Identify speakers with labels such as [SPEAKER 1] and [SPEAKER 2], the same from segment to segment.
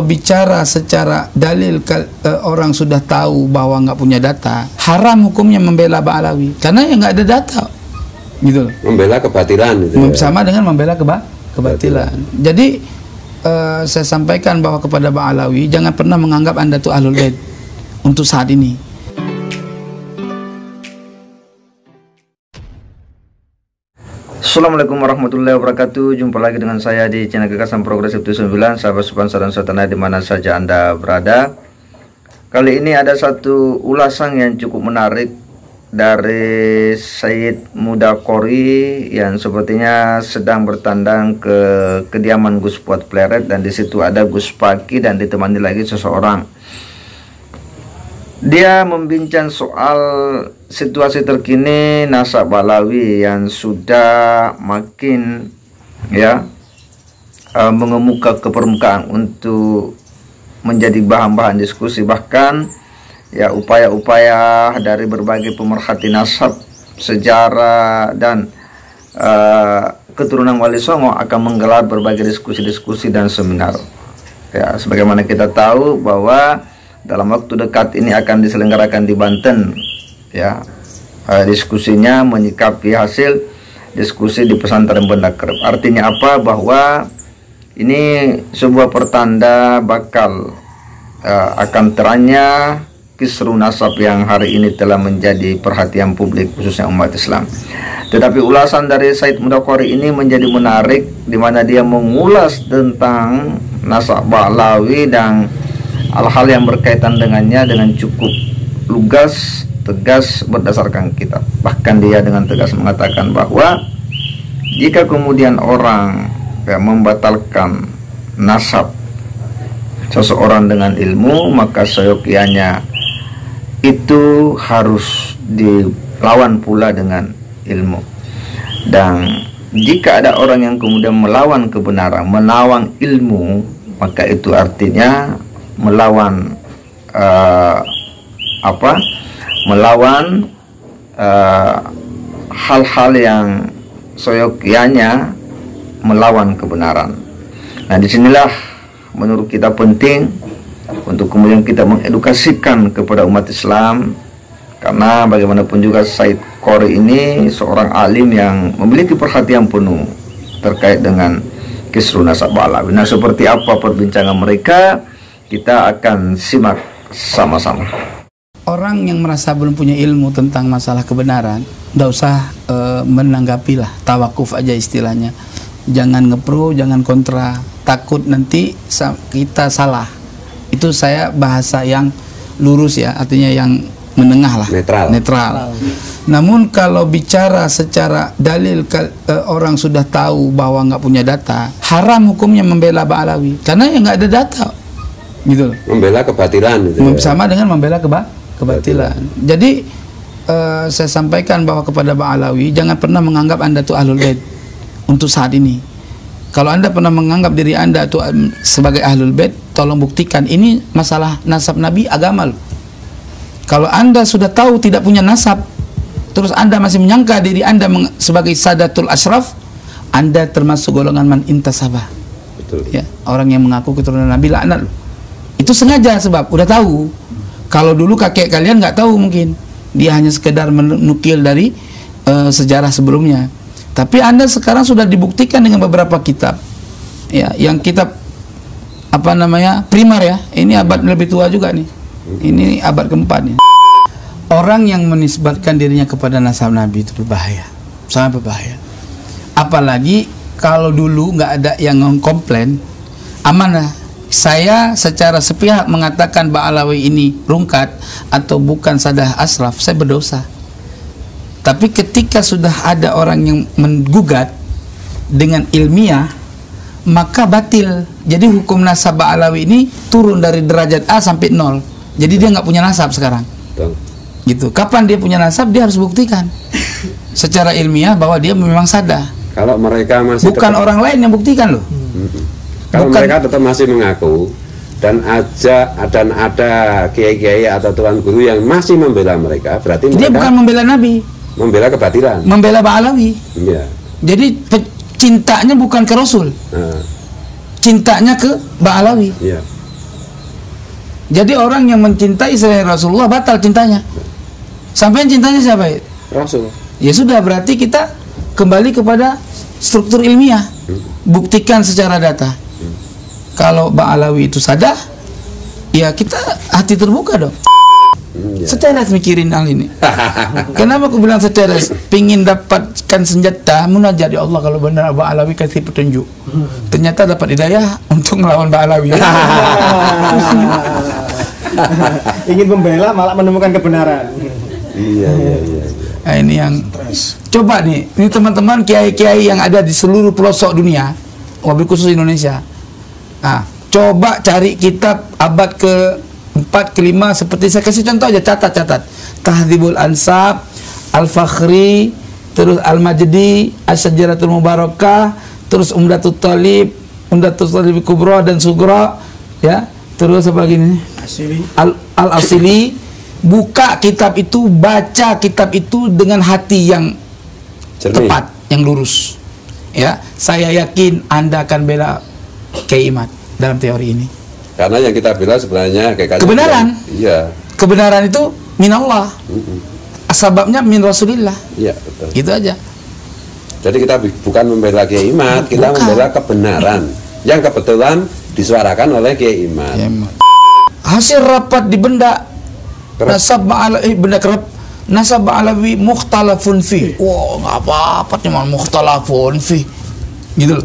[SPEAKER 1] bicara secara dalil orang sudah tahu bahwa nggak punya data, haram hukumnya membela Ba'alawi karena ya nggak ada data, gitu.
[SPEAKER 2] Membela kebatilan, gitu ya.
[SPEAKER 1] Sama dengan membela kebatilan. Jadi saya sampaikan bahwa kepada Ba'alawi, jangan pernah menganggap Anda tuh ahlul bait untuk saat ini.
[SPEAKER 3] Assalamualaikum warahmatullahi wabarakatuh. Jumpa lagi dengan saya di channel Gagasan Progresif 79. Sahabat Subhansa dan Satana dimana saja Anda berada. Kali ini ada satu ulasan yang cukup menarik dari Sayyid Mudaqori yang sepertinya sedang bertandang ke kediaman Gus Fuad Pleret, dan di situ ada Gus Paki dan ditemani lagi seseorang. Dia membincang soal situasi terkini nasab Ba'alawi yang sudah makin mengemuka ke permukaan untuk menjadi bahan-bahan diskusi. Bahkan ya upaya-upaya dari berbagai pemerhati nasab, sejarah dan keturunan Wali Songo akan menggelar berbagai diskusi-diskusi dan seminar. Ya, sebagaimana kita tahu bahwa dalam waktu dekat ini akan diselenggarakan di Banten, ya, diskusinya menyikapi hasil diskusi di pesantren Banda Kerep. Artinya apa? Bahwa ini sebuah pertanda bakal akan terangnya kisru nasab yang hari ini telah menjadi perhatian publik khususnya umat Islam. Tetapi ulasan dari Sayyid Mudaqori ini menjadi menarik, di mana dia mengulas tentang nasab Ba'alawi dan hal-hal yang berkaitan dengannya dengan cukup lugas, tegas berdasarkan kitab. Bahkan dia dengan tegas mengatakan bahwa jika kemudian orang membatalkan nasab seseorang dengan ilmu, maka seyogianya itu harus dilawan pula dengan ilmu. Dan jika ada orang yang kemudian melawan kebenaran, melawan ilmu, maka itu artinya melawan melawan hal-hal yang seyogianya melawan kebenaran. Nah, disinilah menurut kita penting untuk kemudian kita mengedukasikan kepada umat Islam, karena bagaimanapun juga Sayyid Qori ini seorang alim yang memiliki perhatian penuh terkait dengan kisru nasab Ba'alawi. Nah, seperti apa perbincangan mereka? Kita akan simak sama-sama.
[SPEAKER 1] Orang yang merasa belum punya ilmu tentang masalah kebenaran, tidak usah menanggapilah, tawakuf aja istilahnya. Jangan ngepro, jangan kontra, takut nanti kita salah. Itu saya bahasa yang lurus ya, artinya yang menengah lah, netral. Namun kalau bicara secara dalil orang sudah tahu bahwa nggak punya data, haram hukumnya membela Ba'alawi karena ya nggak ada data, gitu. Membela kebatilan, gitu ya. Sama dengan membela kebatilan. Jadi saya sampaikan bahwa kepada Ba'alawi, jangan pernah menganggap Anda tuh ahlul bait untuk saat ini. Kalau Anda pernah menganggap diri Anda tuh sebagai ahlul bait, tolong buktikan. Ini masalah nasab Nabi, agama loh. Kalau Anda sudah tahu tidak punya nasab, terus Anda masih menyangka diri Anda sebagai Sadatul Ashraf, Anda termasuk golongan man intasabah. Betul. Ya, orang yang mengaku keturunan Nabi, laknat loh. Itu sengaja, sebab udah tahu. Kalau dulu kakek kalian nggak tahu, mungkin dia hanya sekedar menukil dari sejarah sebelumnya. Tapi Anda sekarang sudah dibuktikan dengan beberapa kitab, ya, yang kitab primer ya. Ini abad lebih tua juga nih. Ini abad keempat nih. Orang yang menisbatkan dirinya kepada nasab Nabi itu berbahaya, sangat berbahaya. Apalagi kalau dulu nggak ada yang komplain, amanah. Saya secara sepihak mengatakan Ba'alawi ini rungkat atau bukan Sadah Ashraf, saya berdosa. Tapi ketika sudah ada orang yang menggugat dengan ilmiah, maka batil. Jadi hukum nasab Ba'alawi ini turun dari derajat A sampai 0. Jadi dia nggak punya nasab sekarang. Gitu. Kapan dia punya nasab, dia harus buktikan secara ilmiah bahwa dia memang Sadah. Kalau mereka masih bukan orang lain yang buktikan loh.
[SPEAKER 2] Kalau mereka tetap masih mengaku dan ada kiai-kiai atau tuan guru yang masih membela mereka, berarti
[SPEAKER 1] dia bukan membela Nabi,
[SPEAKER 2] membela kebatilan,
[SPEAKER 1] membela Ba'alawi.
[SPEAKER 2] Iya.
[SPEAKER 1] Jadi cintanya bukan ke Rasul, cintanya ke Ba'alawi.
[SPEAKER 2] Iya.
[SPEAKER 1] Jadi orang yang mencintai selain Rasulullah batal cintanya. Sampai cintanya siapa?
[SPEAKER 2] Rasul.
[SPEAKER 1] Ya sudah, berarti kita kembali kepada struktur ilmiah. Buktikan secara data. Kalau Ba'alawi itu sadah, ya kita hati terbuka dong. Seteres mikirin hal ini. Kenapa aku bilang seteres? Pingin dapatkan senjata munajat ya Allah, kalau benar Ba'alawi kasih petunjuk. Ternyata dapat hidayah untuk melawan Ba'alawi.
[SPEAKER 4] Ingin membela malah menemukan kebenaran.
[SPEAKER 2] Iya.
[SPEAKER 1] Nah, ini yang coba nih, ini teman-teman kiai-kiai yang ada di seluruh pelosok dunia, wabil khusus Indonesia. Nah, coba cari kitab abad ke-4, ke-5, seperti saya kasih contoh aja, catat. Tahdzibul Ansab, Al-Fakhri, terus Al-Majdi, Asy-Syajaratul Mubarakah, terus Umdatul Talib Kubra dan Sugra, ya. Terus apa lagi nih? Al-Asili. Buka kitab itu, baca kitab itu dengan hati yang tepat, yang lurus. Ya, saya yakin Anda akan bela Kiai Imad dalam teori ini.
[SPEAKER 2] Karena yang kita bela sebenarnya kayak
[SPEAKER 1] kebenaran.
[SPEAKER 2] Iya.
[SPEAKER 1] Kebenaran itu minallah. Sebabnya min Rasulillah.
[SPEAKER 2] Iya, betul.
[SPEAKER 1] Itu aja.
[SPEAKER 2] Jadi kita bukan membela Kiai Imad, kita membela kebenaran yang kebetulan disuarakan oleh Kiai Imad.
[SPEAKER 1] Hasil rapat di benda nasab Ba'alawi mukhtalafun fi. Wah, nggak apa-apa cuma mukhtalafun fi. Gitu loh.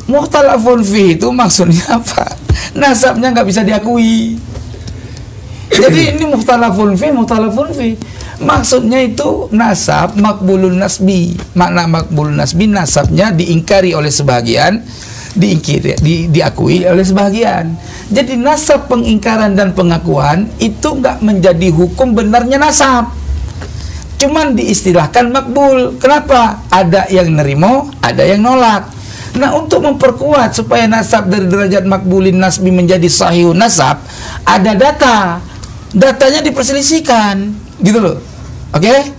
[SPEAKER 1] Mukhtalafun fi itu maksudnya apa? Nasabnya nggak bisa diakui. Jadi ini mukhtalafun fi. Maksudnya itu nasab makbulun nasbi. Makna makbulun nasbi, nasabnya diingkari oleh sebagian, diakui oleh sebagian. Jadi nasab pengingkaran dan pengakuan itu nggak menjadi hukum benarnya nasab. Cuman diistilahkan makbul. Kenapa? Ada yang nerimo, ada yang nolak. Nah, untuk memperkuat supaya nasab dari derajat makbulin nasbi menjadi sahihun nasab, ada data. Datanya diperselisihkan, gitu loh. Oke?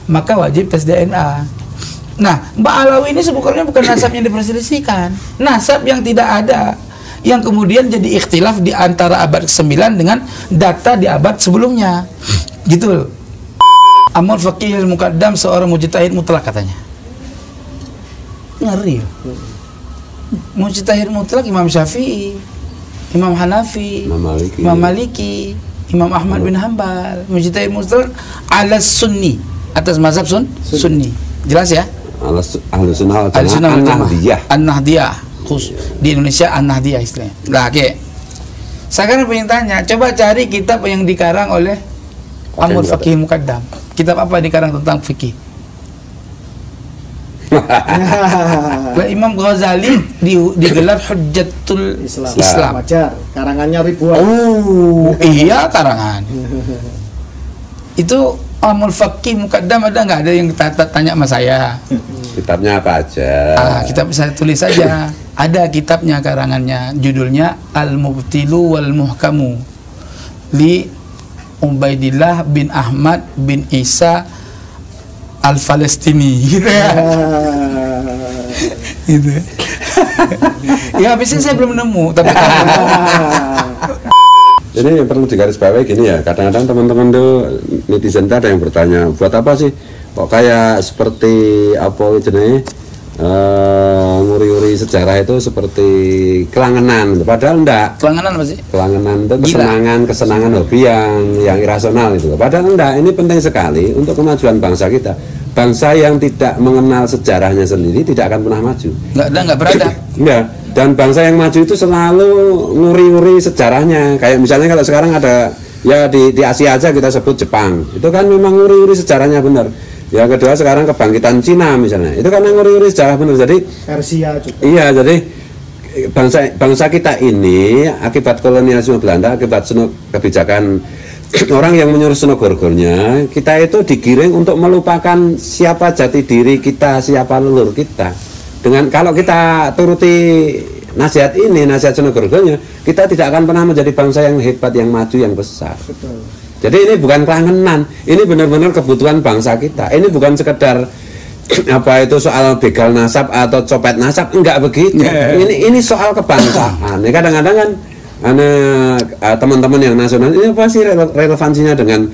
[SPEAKER 1] Maka wajib tes DNA. Nah, Ba'alawi ini sebenarnya bukan nasab yang diperselisihkan, nasab yang tidak ada, yang kemudian jadi ikhtilaf di antara abad ke-9 dengan data di abad sebelumnya. Gitu. Amul Faqihil Muqaddam, seorang mujtahid mutlak katanya. Ngeri. Mujtahid mutlak Imam Syafi'i, Imam Hanafi, Imam Maliki, Imam Ahmad bin Hanbal. Mujtahid mutlak ala sunni, atas mazhab sunni. Jelas ya?
[SPEAKER 2] Ahlu sunnah An-Nahdiyah.
[SPEAKER 1] An-Nahdiyah. Di Indonesia An-Nahdiyah istilahnya. Nah, oke. Sekarang pengen tanya, coba cari kitab yang dikarang oleh Amul Faqih Muqaddam. Kitab apa yang dikarang tentang fikih? Imam Ghazali digelar Hujjatul Islam.
[SPEAKER 4] Wajar, karangannya ribuan.
[SPEAKER 1] Oh, iya karangan. Itu Amul Faqih Muqaddam ada nggak? Ada yang tanya sama saya.
[SPEAKER 2] Kitabnya apa aja?
[SPEAKER 1] Kitab saya tulis saja. Ada kitabnya, karangannya, judulnya Al-Mubtilu wal Muhkamu li Ubaidillah bin Ahmad bin Isa Al-Falestini, gitu ya. Gitu. Ya, habisnya saya belum nemu, tapi
[SPEAKER 2] ini yang perlu digarisbawahi gini ya, kadang-kadang teman-teman tuh netizen ada yang bertanya, buat apa sih kok kayak seperti apa jenis nguri-nguri sejarah itu seperti kelangenan, padahal enggak.
[SPEAKER 1] Kelangenan apa sih?
[SPEAKER 2] Kelangenan itu kesenangan hobi yang irasional itu. Padahal enggak, ini penting sekali untuk kemajuan bangsa kita. Bangsa yang tidak mengenal sejarahnya sendiri tidak akan pernah maju.
[SPEAKER 1] Enggak beradab.
[SPEAKER 2] Iya. Dan bangsa yang maju itu selalu nguri-nguri sejarahnya. Kayak misalnya kalau sekarang ada ya di Asia aja kita sebut Jepang, itu kan memang nguri-nguri sejarahnya benar. Yang kedua sekarang kebangkitan Cina misalnya, itu karena nguri-nguri sejarah benar. Jadi
[SPEAKER 4] Persia juga.
[SPEAKER 2] Iya, jadi bangsa kita ini akibat kolonialisme Belanda, akibat kebijakan orang yang menyuruh senogorgornya, kita itu digiring untuk melupakan siapa jati diri kita, siapa leluhur kita. Dengan kalau kita turuti nasihat ini, nasihat senogorgornya, kita tidak akan pernah menjadi bangsa yang hebat, yang maju, yang besar.
[SPEAKER 4] Betul.
[SPEAKER 2] Jadi ini bukan kelangenan, ini benar-benar kebutuhan bangsa kita. Ini bukan sekedar apa itu soal begal nasab atau copet nasab, enggak begitu. Ini soal kebangsaan. Kadang-kadang kan teman-teman yang nasional ini pasti relevansinya dengan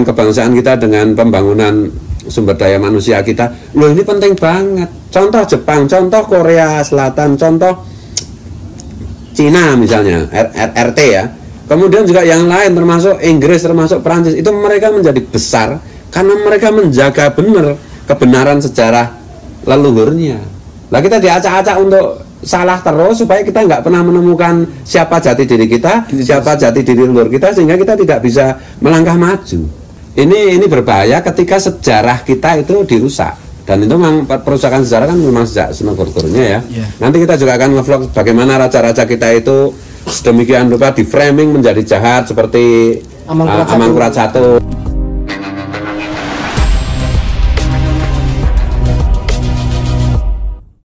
[SPEAKER 2] kebangsaan kita, dengan pembangunan sumber daya manusia kita. Loh, ini penting banget. Contoh Jepang, contoh Korea Selatan, contoh Cina misalnya, RT ya. Kemudian juga yang lain termasuk Inggris, termasuk Perancis, itu mereka menjadi besar karena mereka menjaga benar kebenaran sejarah leluhurnya. Lah kita diacak-acak untuk salah terus supaya kita nggak pernah menemukan siapa jati diri kita, siapa jati diri leluhur kita, sehingga kita tidak bisa melangkah maju. Ini berbahaya ketika sejarah kita itu dirusak. Dan itu memang perusakan sejarah kan memang sejak Senogorgornya ya. Nanti kita juga akan nge-vlog bagaimana raja-raja kita itu sedemikian rupa di framing menjadi jahat seperti Amangkurat I.